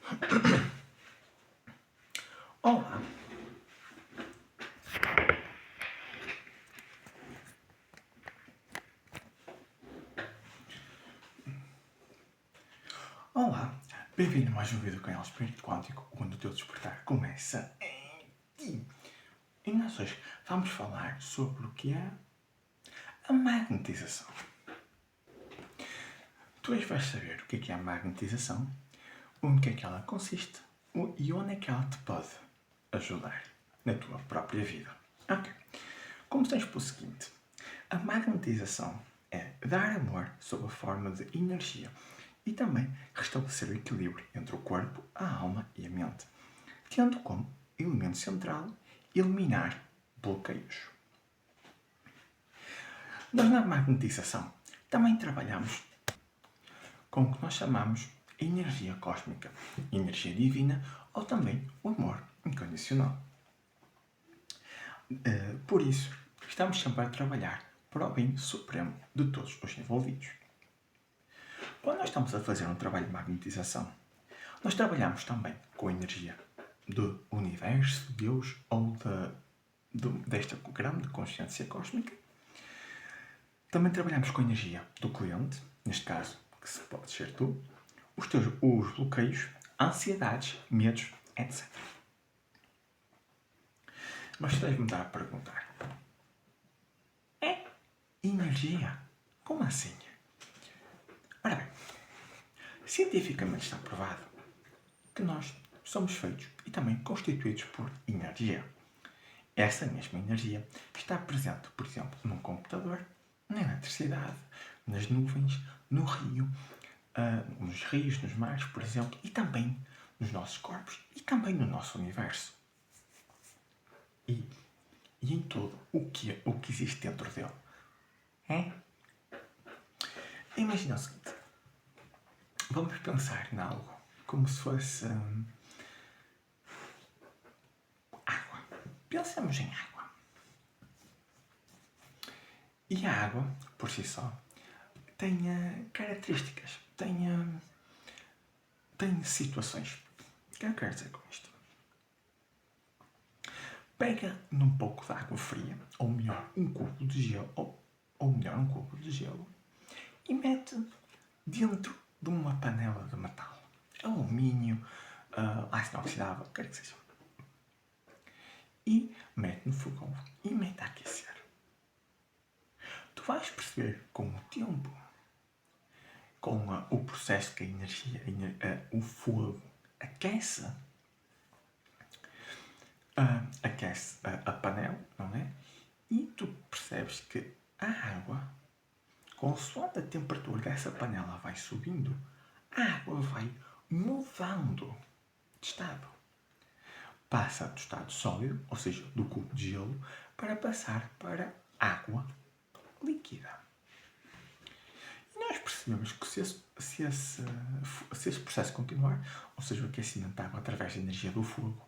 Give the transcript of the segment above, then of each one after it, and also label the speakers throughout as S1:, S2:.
S1: Olá, olá, bem-vindo a mais um vídeo do canal Espírito Quântico, onde o teu despertar começa em ti. E nós hoje vamos falar sobre o que é a magnetização. Tu hoje vais saber o que é a magnetização, onde é que ela consiste e onde é que ela te pode ajudar na tua própria vida. Ok, começamos pelo seguinte. A magnetização é dar amor sob a forma de energia e também restabelecer o equilíbrio entre o corpo, a alma e a mente, tendo como elemento central eliminar bloqueios. Nós na magnetização também trabalhamos com o que nós chamamos energia cósmica, energia divina ou também o amor incondicional. Por isso, estamos sempre a trabalhar para o bem supremo de todos os envolvidos. Quando nós estamos a fazer um trabalho de magnetização, nós trabalhamos também com a energia do universo, Deus ou desta grande consciência cósmica. Também trabalhamos com a energia do cliente, neste caso, que se pode ser tu, os bloqueios, ansiedades, medos, etc. Mas tu deves-me dar a perguntar: é energia? Como assim? Ora bem, cientificamente está provado que nós somos feitos e também constituídos por energia. Essa mesma energia está presente, por exemplo, num computador, na eletricidade, nas nuvens, no rio, nos rios, nos mares, por exemplo, e também nos nossos corpos e também no nosso universo. E em tudo o que existe dentro dele. É? Imagina o seguinte. Vamos pensar em algo como se fosse água. Pensamos em água. E a água, por si só, tem características, tem situações. O que eu quero dizer com isto? Pega num pouco de água fria, ou melhor, um cubo de gelo, ou melhor, um cubo de gelo, e mete dentro de uma panela de metal, alumínio, aço inoxidável, quer que seja. E mete no fogão e mete a aquecer. Tu vais perceber com o tempo, com o processo que a energia, o fogo aquece, a panela, não é? E tu percebes que a água, consoante a temperatura dessa panela vai subindo, a água vai mudando de estado. Passa do estado sólido, ou seja, do cubo de gelo, para passar para água líquida. E nós percebemos que se esse processo continuar, ou seja, o aquecimento da água através da energia do fogo,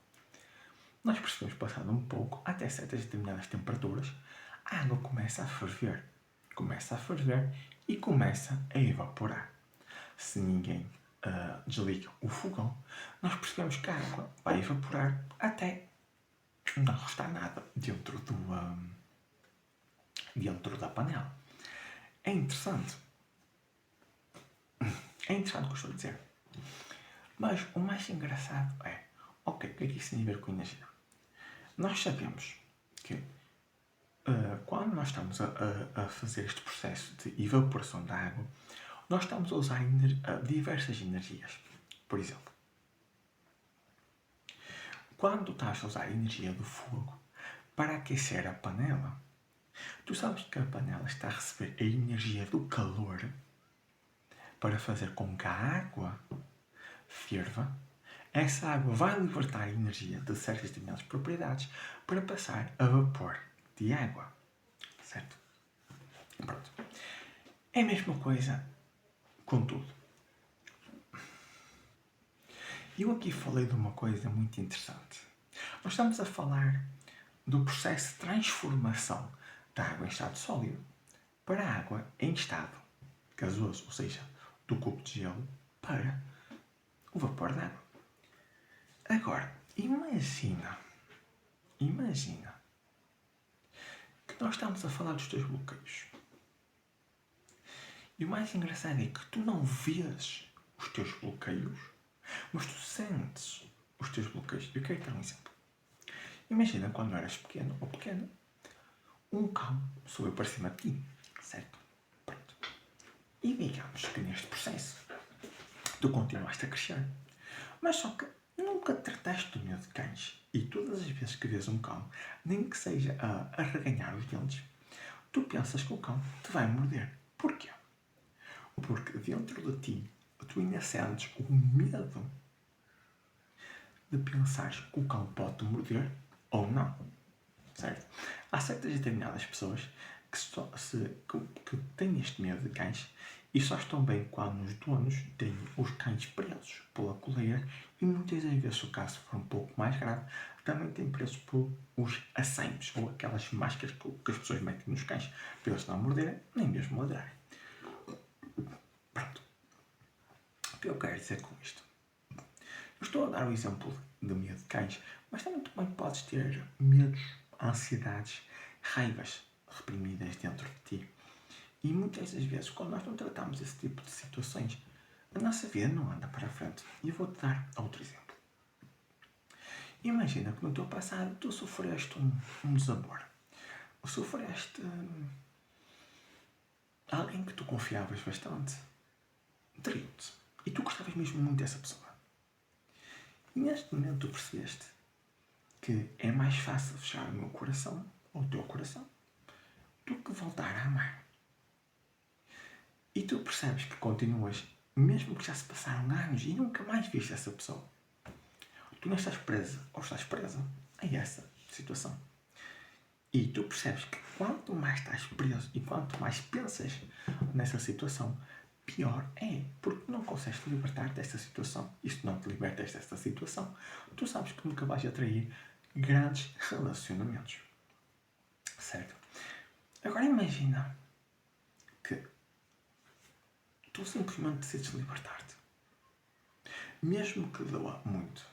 S1: nós percebemos, passado um pouco, até certas determinadas temperaturas, a água começa a ferver. Começa a ferver e começa a evaporar. Se ninguém desliga o fogão, nós percebemos que a água vai evaporar até não restar nada dentro da panela. É interessante. É interessante o que eu estou a dizer. Mas o mais engraçado é, ok, o que é que isso tem a ver com energia? Nós sabemos que quando nós estamos a fazer este processo de evaporação da água, nós estamos a usar diversas energias. Por exemplo, quando estás a usar a energia do fogo para aquecer a panela, tu sabes que a panela está a receber a energia do calor para fazer com que a água ferva. Essa água vai libertar a energia de certas determinadas propriedades para passar a vapor de água. Certo? Pronto. É a mesma coisa com tudo. Eu aqui falei de uma coisa muito interessante. Nós estamos a falar do processo de transformação da água em estado sólido para a água em estado gasoso, ou seja, do cubo de gelo para o vapor de água. Agora, imagina que nós estamos a falar dos teus bloqueios. E o mais engraçado é que tu não vês os teus bloqueios, mas tu sentes os teus bloqueios. Eu quero dar um exemplo. Imagina quando eras pequeno ou pequena, um cão subiu para cima de ti, certo? Pronto. E digamos que neste processo tu continuaste a crescer, mas só que nunca trataste do medo de cães. E todas as vezes que vês um cão, nem que seja a arreganhar os dentes, tu pensas que o cão te vai morder. Porquê? Porque dentro de ti, tu ainda sentes o medo de pensar que o cão pode te morder ou não. Certo? Há certas determinadas pessoas que têm este medo de cães e só estão bem quando os donos têm os cães presos pela coleira e muitas das vezes, se o caso for um pouco mais grave, também têm presos por os aceimes ou aquelas máscaras que as pessoas metem nos cães para eles não morderem nem mesmo ladrarem. Pronto. O que eu quero dizer com isto? Eu estou a dar o exemplo de medo de cães, mas também podes ter medos, ansiedades, raivas reprimidas dentro de ti. E muitas das vezes, quando nós não tratamos esse tipo de situações, a nossa vida não anda para a frente. E eu vou-te dar outro exemplo. Imagina que no teu passado tu sofreste um desamor. Ou sofreste alguém que tu confiavas bastante. Traiu-te. E tu gostavas mesmo muito dessa pessoa. E neste momento tu percebeste que é mais fácil fechar o meu coração, ou o teu coração, do que voltar a amar. E tu percebes que continuas, mesmo que já se passaram anos e nunca mais viste essa pessoa. Tu não estás presa ou estás presa a essa situação. E tu percebes que quanto mais estás preso e quanto mais pensas nessa situação, pior é, porque não consegues te libertar desta situação. E se não te libertas desta situação, tu sabes que nunca vais atrair grandes relacionamentos. Certo? Agora imagina que tu simplesmente decides libertar-te. Mesmo que doa muito,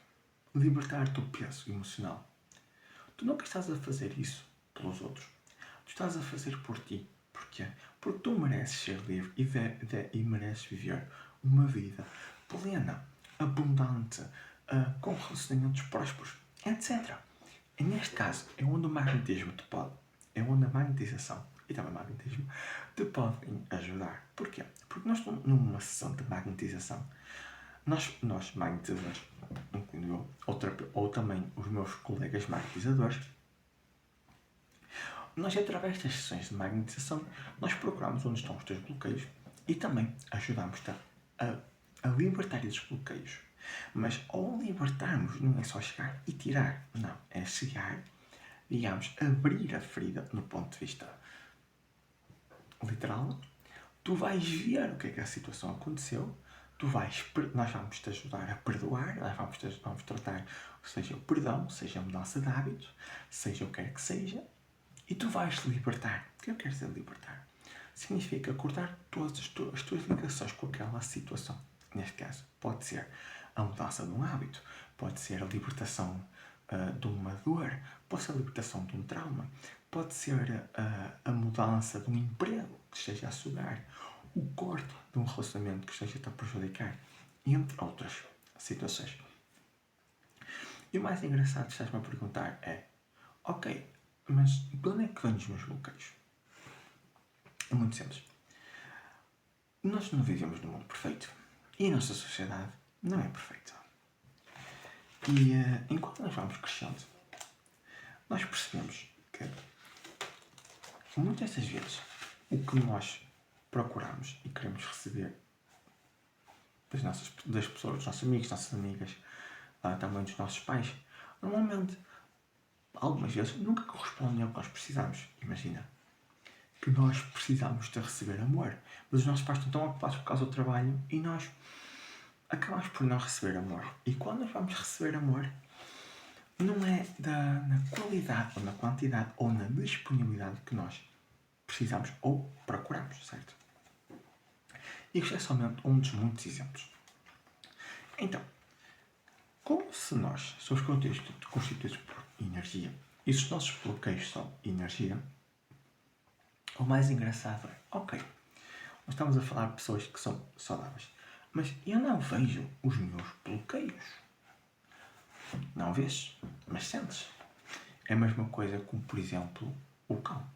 S1: libertar-te do peso emocional. Tu nunca estás a fazer isso pelos outros. Tu estás a fazer por ti. Porquê? Porque tu mereces ser livre e mereces viver uma vida plena, abundante, com relacionamentos prósperos, etc. E neste caso, é onde o magnetismo te pode, é onde a magnetização e também o magnetismo te podem ajudar. Porquê? Porque nós estamos numa sessão de magnetização. Nós magnetizadores, incluindo eu, ou também os meus colegas magnetizadores, nós, através das sessões de magnetização, nós procuramos onde estão os teus bloqueios e também ajudamos-te a libertar esses bloqueios. Mas ao libertarmos, não é só chegar e tirar. Não, é chegar, digamos, abrir a ferida no ponto de vista literal. Tu vais ver o que é que a situação aconteceu. Nós vamos te ajudar a perdoar, nós vamos tratar, seja o perdão, seja a mudança de hábito, seja o que quer que seja. E tu vais te libertar. O que eu quero dizer libertar? Significa cortar todas as tuas ligações com aquela situação. Neste caso, pode ser a mudança de um hábito, pode ser a libertação de uma dor, pode ser a libertação de um trauma, pode ser a mudança de um emprego que esteja a sugar, o corte de um relacionamento que esteja a prejudicar, entre outras situações. E o mais engraçado que estás-me a perguntar é: ok, mas de onde é que vêm os meus bloqueios? É muito simples. Nós não vivemos num mundo perfeito. E a nossa sociedade não é perfeita. E enquanto nós vamos crescendo, nós percebemos que muitas das vezes o que nós procuramos e queremos receber das pessoas, dos nossos amigos, das nossas amigas, também dos nossos pais, normalmente, algumas vezes, nunca correspondem ao que nós precisamos. Imagina que nós precisamos de receber amor, mas os nossos pais estão tão ocupados por causa do trabalho e nós acabamos por não receber amor. E quando nós vamos receber amor, não é na qualidade ou na quantidade ou na disponibilidade que nós precisamos ou procuramos, certo? Isto é somente um dos muitos exemplos. Então, Como se nós somos constituídos por energia e se os nossos bloqueios são energia, o mais engraçado é, ok, nós estamos a falar de pessoas que são saudáveis, mas eu não vejo os meus bloqueios. Não vês, mas sentes. É a mesma coisa como, por exemplo, o cão.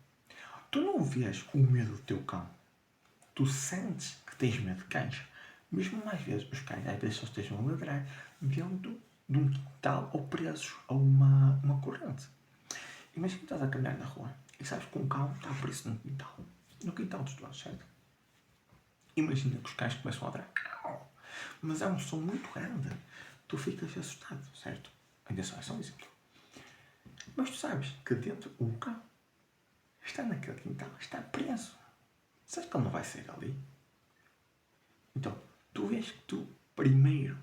S1: Tu não vês o medo do teu cão. Tu sentes que tens medo de cães. Mesmo mais vezes, os cães às vezes só estejam a ladrar dentro de um quintal ou presos a uma corrente. Imagina que estás a caminhar na rua e sabes que um cão está preso no quintal. No quintal dos donos, certo? Imagina que os cães começam a ladrar. Mas é um som muito grande. Tu ficas assustado, certo? Ainda só é só um exemplo. Mas tu sabes que dentro o cão está naquele quintal, está preso. Sabes que ele não vai sair ali? Então, tu vês que tu, primeiro,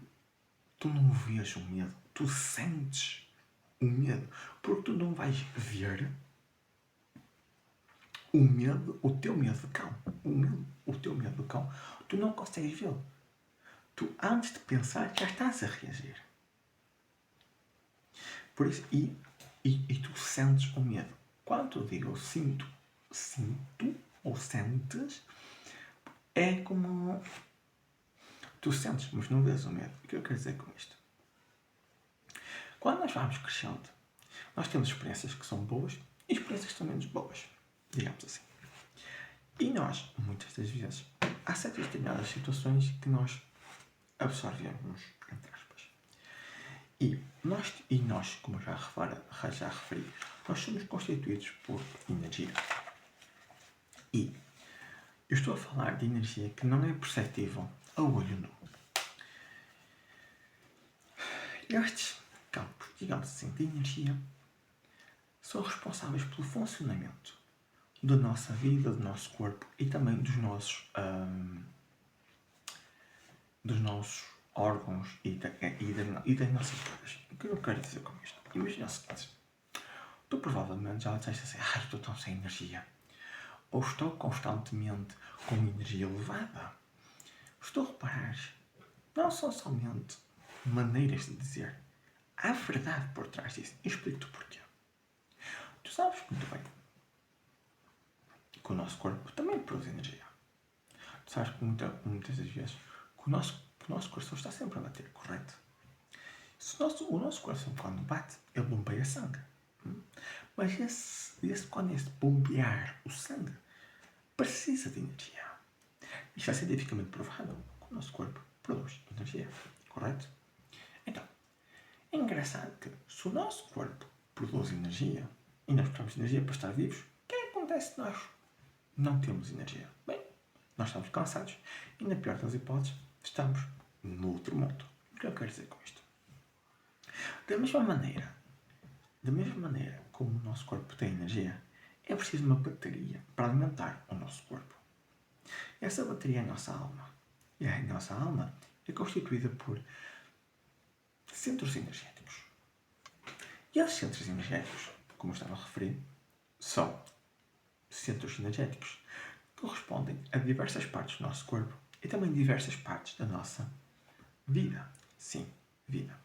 S1: tu não vês o medo, tu sentes o medo, porque tu não vais ver o medo, o teu medo de cão. O teu medo de cão, tu não consegues vê-lo. Tu, antes de pensar, já estás a reagir. Por isso, e tu sentes o medo. Quando eu digo eu sinto ou sentes, é como tu sentes, mas não vês o medo. O que eu quero dizer com isto? Quando nós vamos crescendo, nós temos experiências que são boas e experiências que são menos boas, digamos assim. E nós, muitas das vezes, há certas determinadas situações que nós absorvemos, entre aspas. E nós, como já referi, nós somos constituídos por energia. E eu estou a falar de energia que não é perceptível a olho nu. Estes campos, digamos assim, de energia são responsáveis pelo funcionamento da nossa vida, do nosso corpo e também dos nossos órgãos e das nossas vidas. O que eu quero dizer com isto? Imagina o seguinte: tu provavelmente já disseste assim, estou tão sem energia. Ou estou constantemente com energia elevada. Estou a reparar, não são somente maneiras de dizer, há verdade por trás disso. E explico-te o porquê. Tu sabes muito bem que o nosso corpo também produz energia. Tu sabes que muitas das vezes que o nosso coração está sempre a bater, correto? O nosso coração, quando bate, ele bombeia sangue. Mas quando esse bombear o sangue precisa de energia. Isto é cientificamente provado que o nosso corpo produz energia, correto? Então, é engraçado que se o nosso corpo produz energia e nós precisamos de energia para estar vivos, o que é que acontece se nós não temos energia? Bem, nós estamos cansados e, na pior das hipóteses, estamos no outro mundo. O que eu quero dizer com isto? Da mesma maneira como o nosso corpo tem energia, é preciso uma bateria para alimentar o nosso corpo. Essa bateria é a nossa alma. E a nossa alma é constituída por centros energéticos. E esses centros energéticos, como eu estava a referir, são centros energéticos que correspondem a diversas partes do nosso corpo e também diversas partes da nossa vida. Sim, vida.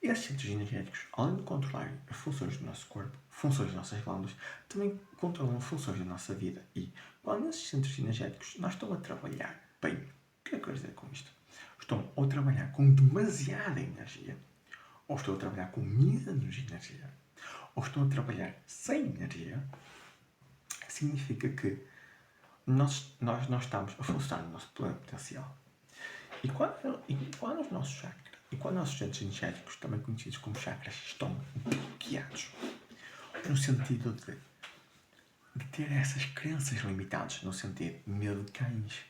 S1: Esses centros energéticos, além de controlarem as funções do nosso corpo, funções das nossas glândulas, também controlam funções da nossa vida. E quando esses centros energéticos não estão a trabalhar bem, o que eu quero dizer com isto? Estão a trabalhar com demasiada energia, ou estão a trabalhar com menos energia, ou estão a trabalhar sem energia, significa que nós não estamos a funcionar no nosso pleno potencial. E quando os nossos chakras e quando os nossos centros energéticos, também conhecidos como chakras, estão bloqueados, no sentido de ter essas crenças limitadas, no sentido de medo de cães,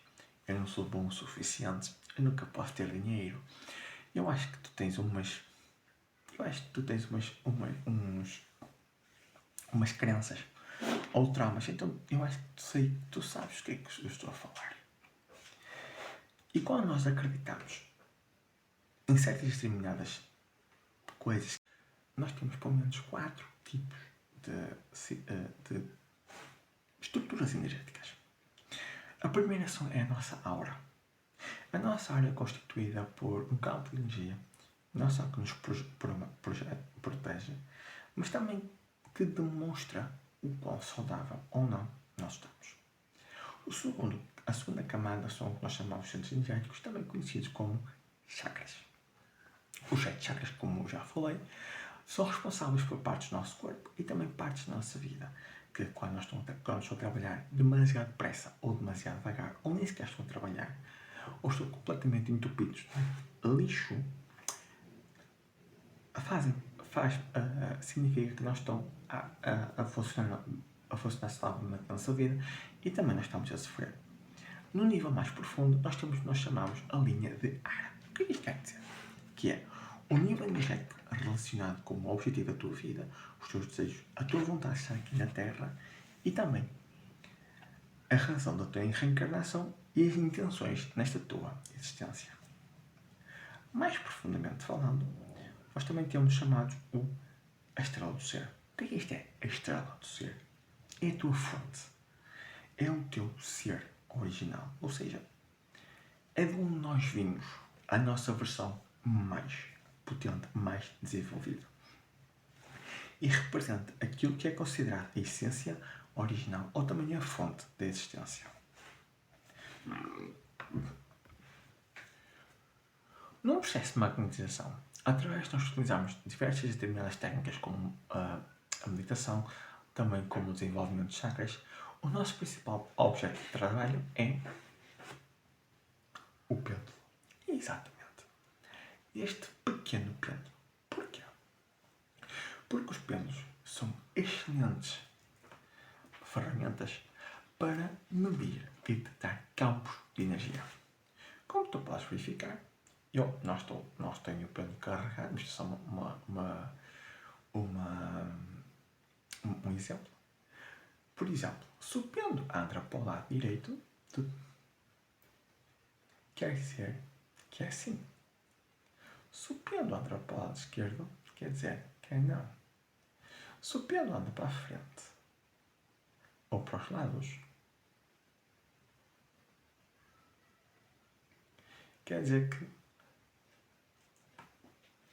S1: eu não sou bom o suficiente, eu nunca posso ter dinheiro. Eu acho que tu tens umas crenças ou traumas, então eu acho que tu sabes o que é que eu estou a falar. E quando nós acreditamos em certas determinadas coisas, nós temos pelo menos 4 tipos de estruturas energéticas. A primeira é a nossa aura. A nossa aura é constituída por um campo de energia não só que nos protege, mas também que demonstra o quão saudável ou não nós estamos. A segunda camada são o que nós chamamos de centros energéticos, também conhecidos como chakras. Os 7 chakras, como já falei, são responsáveis por partes do nosso corpo e também partes da nossa vida, que quando estou a trabalhar demasiado depressa ou demasiado devagar, ou nem sequer estou a trabalhar, ou estou completamente entupidos de lixo, significa que nós estamos a funcionar saudavelmente na nossa vida e também nós estamos a sofrer. No nível mais profundo, nós temos o que nós chamamos a linha de ar. O que isto quer dizer? Que é o nível energético relacionado com o objetivo da tua vida, os teus desejos, a tua vontade de estar aqui na Terra e também a razão da tua reencarnação e as intenções nesta tua existência. Mais profundamente falando, nós também temos chamados a estrela do ser. O que é isto? É a estrela do ser. É a tua fonte. É o teu ser original. Ou seja, é de onde nós vimos a nossa versão mais potente, mais desenvolvida. E representa aquilo que é considerado a essência original ou também a fonte da existência. Num processo de magnetização, através de nós utilizarmos diversas e determinadas técnicas como a meditação, também como o desenvolvimento de chakras, o nosso principal objeto de trabalho é o pêndulo. Exatamente. Este pequeno pêndulo. Porquê? Porque os pêndulos são excelentes ferramentas para medir e detectar campos de energia. Como tu podes verificar, eu não tenho o pêndulo carregado, isto é só um exemplo. Por exemplo, se o pêndulo anda para o lado direito, quer dizer que é sim. Se o pêndulo anda para o lado esquerdo, quer dizer que é não. Se o pêndulo anda para a frente ou para os lados, quer dizer que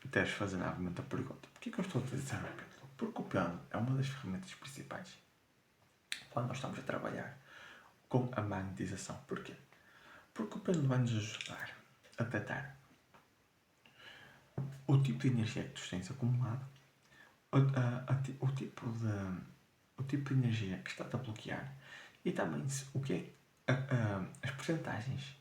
S1: deves fazer novamente a pergunta: porquê que eu estou a utilizar o pêndulo? Porque o pêndulo é uma das ferramentas principais quando nós estamos a trabalhar com a magnetização. Porquê? Porque o pêndulo vai nos ajudar a detectar o tipo de energia que tu tens acumulado, o tipo de energia que está-te a bloquear e também o que é as percentagens,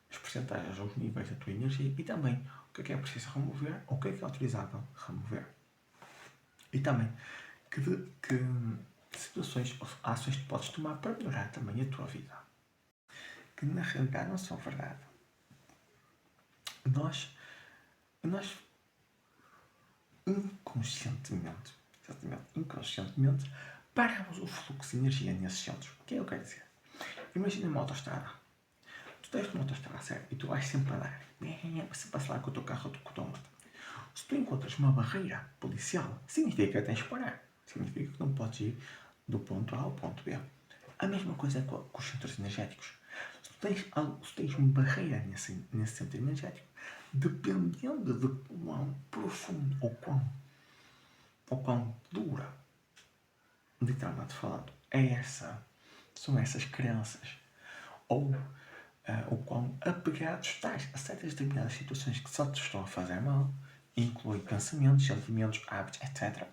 S1: os níveis da tua energia e também o que é preciso remover ou o que é autorizável remover. E também que situações ou ações que podes tomar para melhorar também a tua vida. Que na realidade não são verdade. Nós inconscientemente, paramos o fluxo de energia nesses centros. O que é que eu quero dizer? Imagina uma autoestrada. Tu estás numa autoestrada, certo? E tu vais sempre a dar. Você passa lá com o teu carro ou com o teu moto. Se tu encontras uma barreira policial, significa que tens de parar. Significa que não podes ir do ponto A ao ponto B. A mesma coisa com os centros energéticos. Se tu tens uma barreira nesse centro energético, dependendo de quão profundo ou quão dura, literalmente falando, são essas crenças, ou o quão apegado estás a certas determinadas situações que só te estão a fazer mal, inclui pensamentos, sentimentos, hábitos, etc.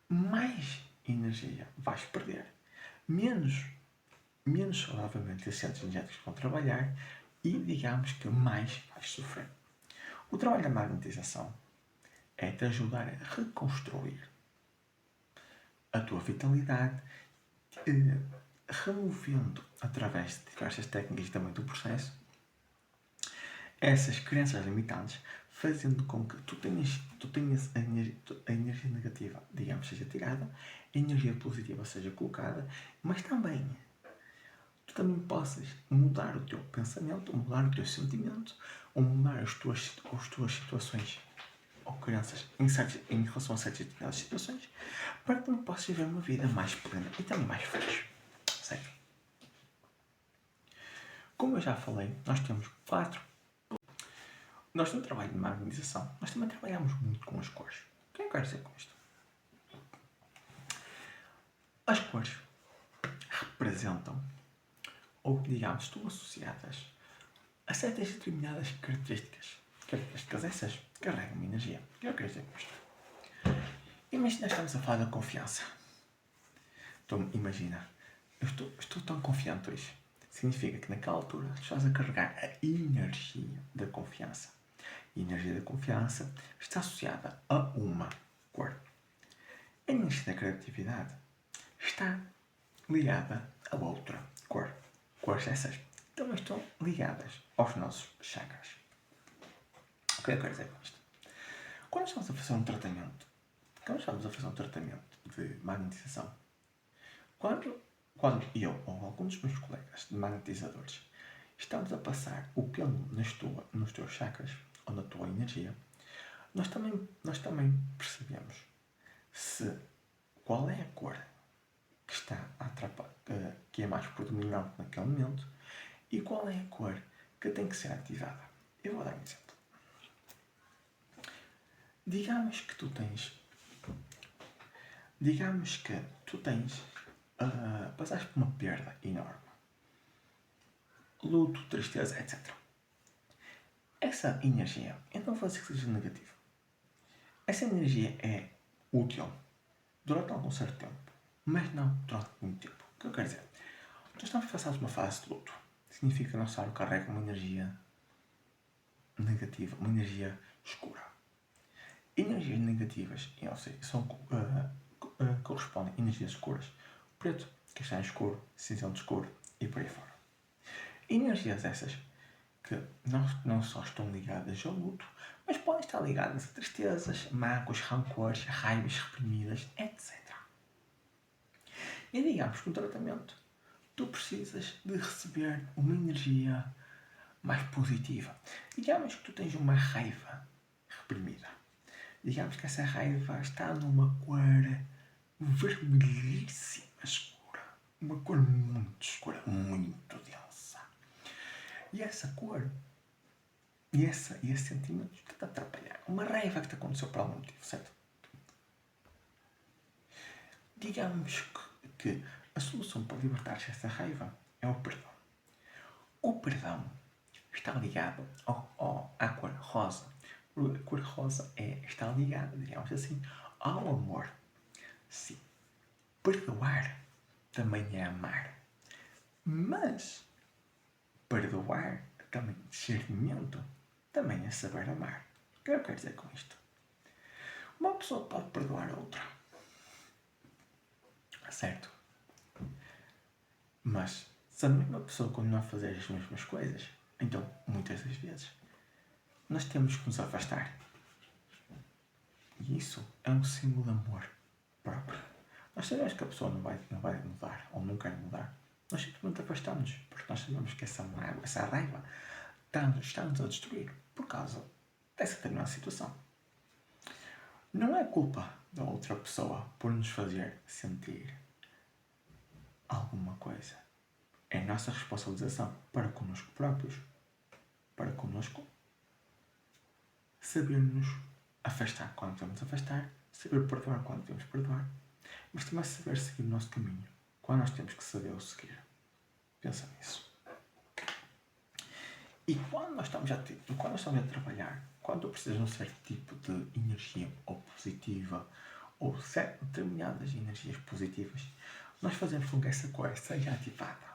S1: Mais energia vais perder, menos saudavelmente esses centros energéticos vão trabalhar e digamos que mais vais sofrer. O trabalho da magnetização é te ajudar a reconstruir a tua vitalidade, removendo através de diversas técnicas também do processo essas crenças limitantes, fazendo com que tu tenhas a energia negativa, digamos, seja tirada, a energia positiva seja colocada, mas também tu também possas mudar o teu pensamento, mudar o teu sentimento, ou mudar as tuas situações ou crenças em relação a certas situações, para que tu possas viver uma vida mais plena e também mais feliz. Certo? Como eu já falei, nós temos 4. nós no trabalho de magnetização, nós também trabalhamos muito com as cores. O que é que eu quero dizer com isto? As cores representam, ou digamos, estão associadas a certas determinadas características. Características essas carregam uma energia. O que eu quero dizer com isto? Imagina, estamos a falar da confiança. Então, imagina, eu estou tão confiante hoje. Significa que naquela altura estás a carregar a energia da confiança. A energia da confiança está associada a uma cor. A energia da criatividade está ligada a outra cor. Cores essas também estão ligadas aos nossos chakras. O que eu quero dizer com isto? Quando estamos a fazer um tratamento, de magnetização, quando eu ou algum dos meus colegas de magnetizadores estamos a passar o pelo nos teus chakras ou na tua energia, nós também percebemos qual é a cor que está a atrapalhar, que é mais predominante naquele momento, e qual é a cor que tem que ser ativada. Eu vou dar um exemplo. Digamos que tu tens passaste por uma perda enorme, luto, tristeza, etc. Essa energia, eu não vou dizer que seja negativa. Essa energia é útil durante algum certo tempo, mas não durante muito tempo. O que eu quero dizer? Nós estamos passados uma fase de luto. Significa que o nosso cérebro carrega uma energia negativa, uma energia escura. Energias negativas, ou seja, correspondem a energias escuras. Preto, castanho escuro, cinzento escuro e por aí fora. Energias essas que não só estão ligadas ao luto, mas podem estar ligadas a tristezas, mágoas, rancores, raivas reprimidas, etc. E digamos que no tratamento tu precisas de receber uma energia mais positiva. Digamos que tu tens uma raiva reprimida. Digamos que essa raiva está numa cor vermelhíssima escura. Uma cor muito escura, muito densa. E essa cor, e esse sentimento está-te a atrapalhar. Uma raiva que te aconteceu por algum motivo, certo? Digamos que a solução para libertar-se dessa raiva é o perdão. O perdão está ligado à cor rosa. A cor rosa está ligada, digamos assim, ao amor. Sim, perdoar também é amar. Mas perdoar, também discernimento, também é saber amar. O que eu quero dizer com isto? Uma pessoa pode perdoar a outra. Certo? Mas se a mesma pessoa continua a fazer as mesmas coisas, então, muitas das vezes, nós temos que nos afastar. E isso é um símbolo de amor próprio. Nós sabemos que a pessoa não vai mudar, ou não quer mudar. Nós simplesmente afastamos-nos, porque nós sabemos que essa mágoa, essa raiva, está-nos a destruir por causa dessa determinada situação. Não é culpa da outra pessoa por nos fazer sentir alguma coisa. É a nossa responsabilização para connosco próprios, para connosco, saber-nos afastar quando devemos afastar, saber perdoar quando devemos perdoar, mas também saber seguir o nosso caminho quando nós temos que saber o seguir. Pensa nisso. E quando nós estamos a trabalhar, quando tu precisas de um certo tipo de energia ou positiva, ou determinadas energias positivas, nós fazemos com que essa cor seja ativada.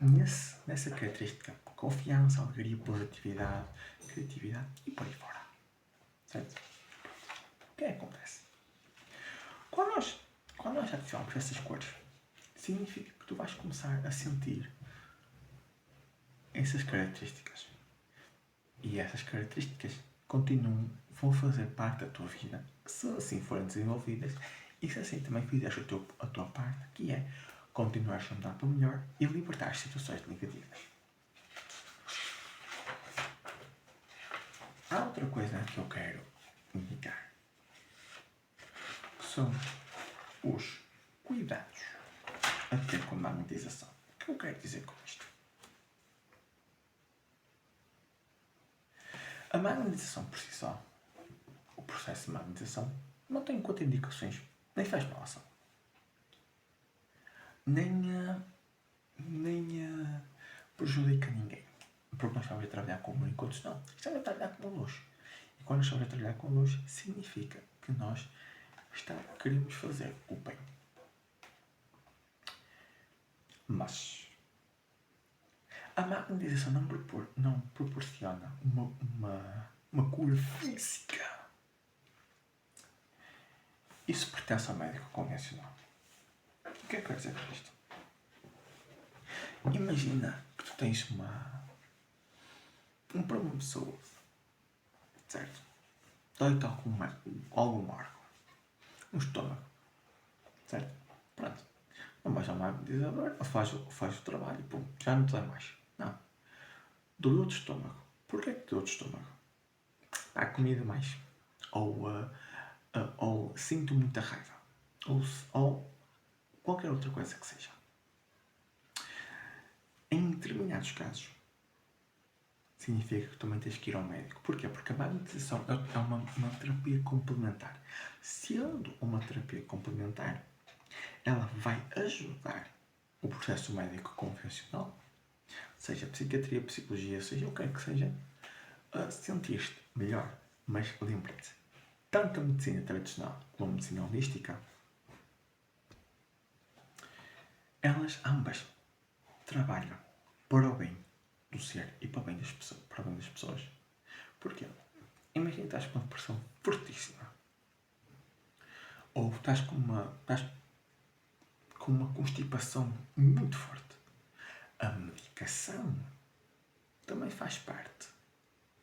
S1: Nessa característica, confiança, alegria, positividade, criatividade e por aí fora. Certo? O que é que acontece? Quando nós ativamos essas cores, significa que tu vais começar a sentir essas características. E essas características vão fazer parte da tua vida, se assim forem desenvolvidas, e se assim também fizeres a tua parte, que é continuar a mudar para melhor e libertar as situações negativas. Há outra coisa que eu quero indicar, que são os cuidados a ter com a magnetização. O que eu quero dizer com isto? A magnetização por si só, o processo de magnetização, não tem contraindicações, nem faz mal à saúde, nem prejudica ninguém. Porque nós estamos a trabalhar com luz, enquanto não, estamos a trabalhar com luz. E quando estamos a trabalhar com luz, significa que nós queremos fazer o bem. Mas a magnetização não proporciona uma cura física. Isso pertence ao médico convencional. O que é que quer dizer com isto? Imagina que tu tens um problema de saúde, certo? Dói-te algum órgão, no estômago, certo? Pronto. Não vais ao magnetizador, faz o trabalho e pum, já não te dói mais. Não. Doeu de estômago. Porquê que doeu de estômago? Há comida mais. Ou sinto muita raiva. Ou qualquer outra coisa que seja. Em determinados casos, significa que também tens que ir ao médico. Porquê? Porque a magnetização é uma terapia complementar. Sendo uma terapia complementar, ela vai ajudar o processo médico convencional, seja psiquiatria, psicologia, seja o que quer que seja, a sentir-te melhor. Mas lembra-te, tanto a medicina tradicional como a medicina holística, elas ambas trabalham para o bem do ser e para o bem das pessoas. Porquê? Imagina que estás com uma depressão fortíssima. Ou estás com uma constipação muito forte. A medicação também faz parte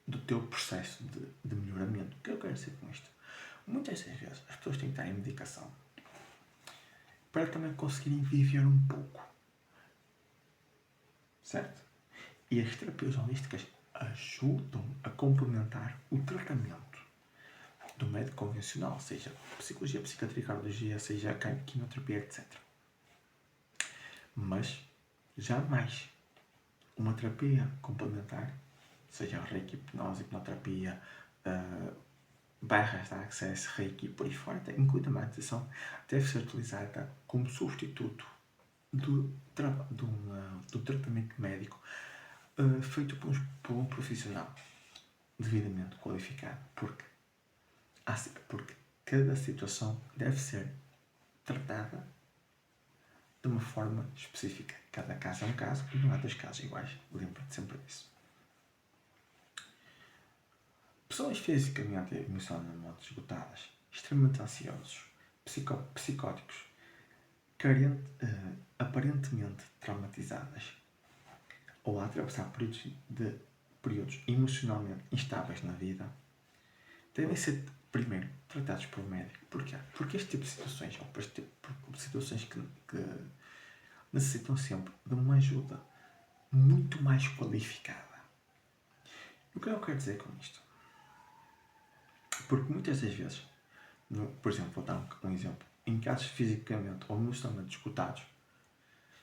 S1: do teu processo de melhoramento. O que eu quero dizer com isto? Muitas das vezes as pessoas têm que estar em medicação para também conseguirem viver um pouco. Certo? E as terapias holísticas ajudam a complementar o tratamento do médico convencional, seja psicologia, psiquiatria, cardiologia, seja quimioterapia, etc. Mas jamais uma terapia complementar, seja reiki, hipnose, hipnoterapia, barras de access, reiki, por aí fora, incluindo a magnetização, deve ser utilizada como substituto do tratamento médico feito por um profissional devidamente qualificado, porque cada situação deve ser tratada de uma forma específica. Cada caso é um caso e não há dois casos iguais. Lembra-te sempre disso. Pessoas fisicamente e emocionalmente esgotadas, extremamente ansiosos, psicóticos, aparentemente traumatizadas ou a atravessar períodos emocionalmente instáveis na vida, devem ser primeiro tratados por um médico. Porquê? Porque este tipo de situações, ou este tipo de situações que necessitam sempre de uma ajuda muito mais qualificada. O que eu quero dizer com isto? Porque muitas das vezes, por exemplo, vou dar um exemplo, em casos fisicamente ou emocionalmente esgotados,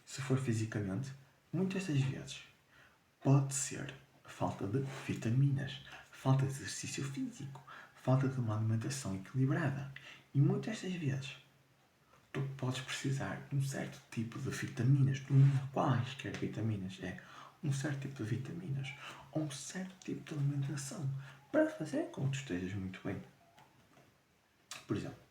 S1: se for fisicamente, muitas das vezes pode ser falta de vitaminas, falta de exercício físico, falta de uma alimentação equilibrada. E muitas das vezes tu podes precisar de um certo tipo de vitaminas, não quaisquer vitaminas, é um certo tipo de vitaminas ou um certo tipo de alimentação para fazer com que tu estejas muito bem. Por exemplo,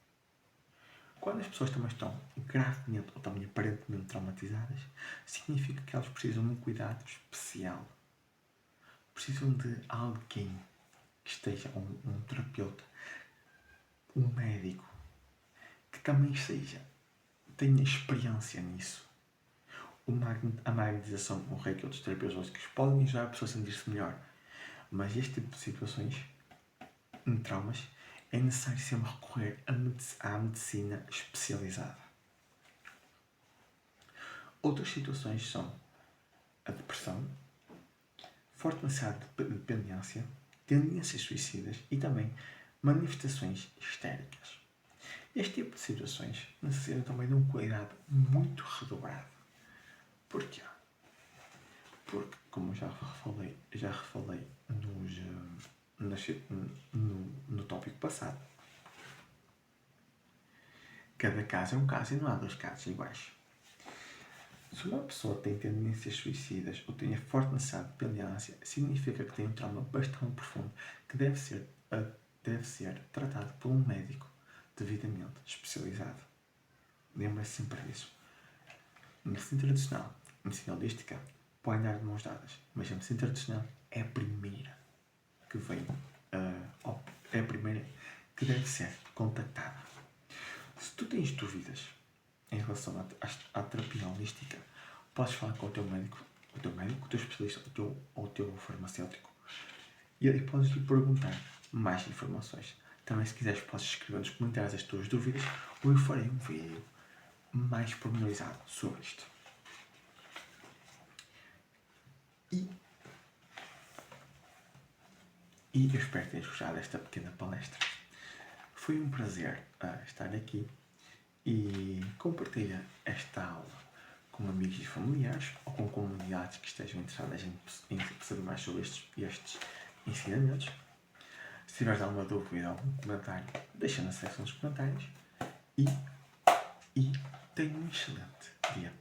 S1: quando as pessoas também estão gravemente ou também aparentemente traumatizadas, significa que elas precisam de um cuidado especial. Precisam de alguém que esteja, um terapeuta, um médico, que também tenha experiência nisso. A magnetização, o reiki e outros terapeutas holísticos podem ajudar a pessoa a sentir-se melhor. Mas este tipo de situações, em traumas, é necessário sempre recorrer à medicina especializada. Outras situações são a depressão, forte necessidade de dependência, tendências suicidas e também manifestações histéricas. Este tipo de situações necessitam também de um cuidado muito redobrado. Porquê? Porque, como já refalei no tópico passado. Cada caso é um caso e não há dois casos iguais. Se uma pessoa tem tendências suicidas ou tem a forte necessidade de dependência, significa que tem um trauma bastante profundo que deve ser tratado por um médico devidamente especializado. Lembre-se sempre disso. Medicina tradicional, medicina holística, pode andar de mãos dadas, mas a medicina tradicional é a primeira que vem, é a primeira que deve ser contactada. Se tu tens dúvidas em relação à terapia holística, podes falar com o teu médico, o teu especialista, ou o teu farmacêutico, e aí podes lhe perguntar mais informações. Também, se quiseres, podes escrever nos comentários as tuas dúvidas, ou eu farei um vídeo mais pormenorizado sobre isto. E eu espero que tenhas gostado desta pequena palestra. Foi um prazer estar aqui e compartilha esta aula com amigos e familiares ou com comunidades que estejam interessadas em saber mais sobre estes ensinamentos. Se tiveres alguma dúvida ou algum comentário, deixa na seção dos comentários e tenha um excelente dia.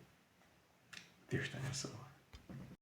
S1: Deus te abençoe.